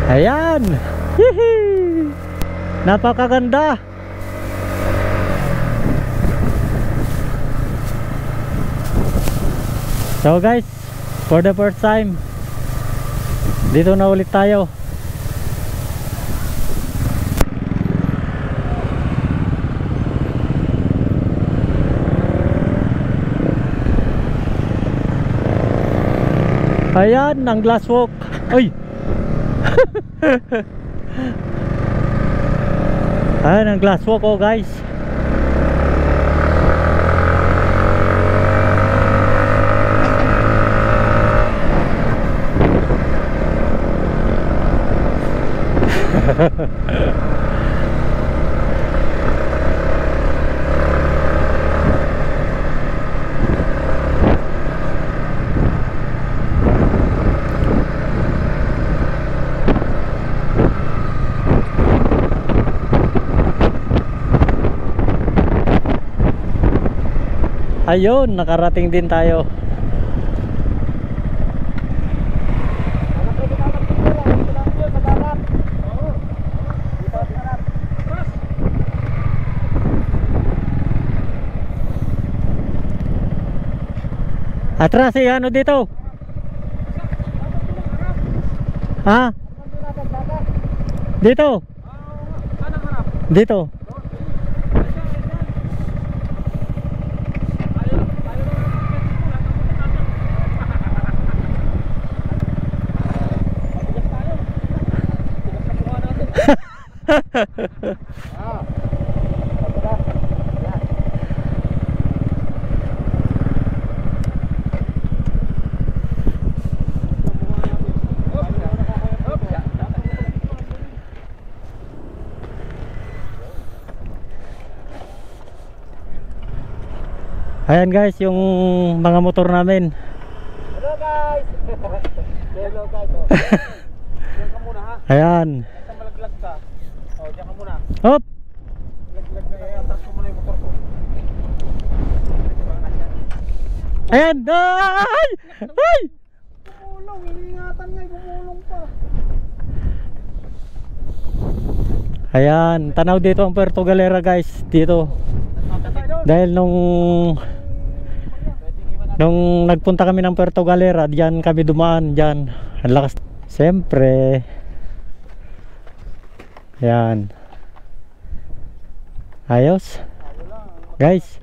Ayan. Hihi. Napakaganda. So guys, for the first time dito na ulit tayo. Ayan, ang glass walk. Uy. Ayan ang glass walk, oh guys. Ayun, nakarating din tayo. Atras eh, ano dito? Ha? Dito? Dito? Ayan guys, yung mga motor namin. Hello guys. Hello guys. Diyan ka muna ha. Ayan. Basta malaglag ka. Oh, diyan ka muna. Hop. Laglag na yan. Atras ko muna yung motor ko. Ayan. Ay! Ay! Bumulong. Iniingatan nga. Bumulong pa. Ayan. Tanaw dito ang Puerto Galera guys. Dito. Dahil nung nagpunta kami ng Puerto Galera, diyan kami dumaan, diyan. Ang lakas. Siyempre. Ayan. Ayos. Guys.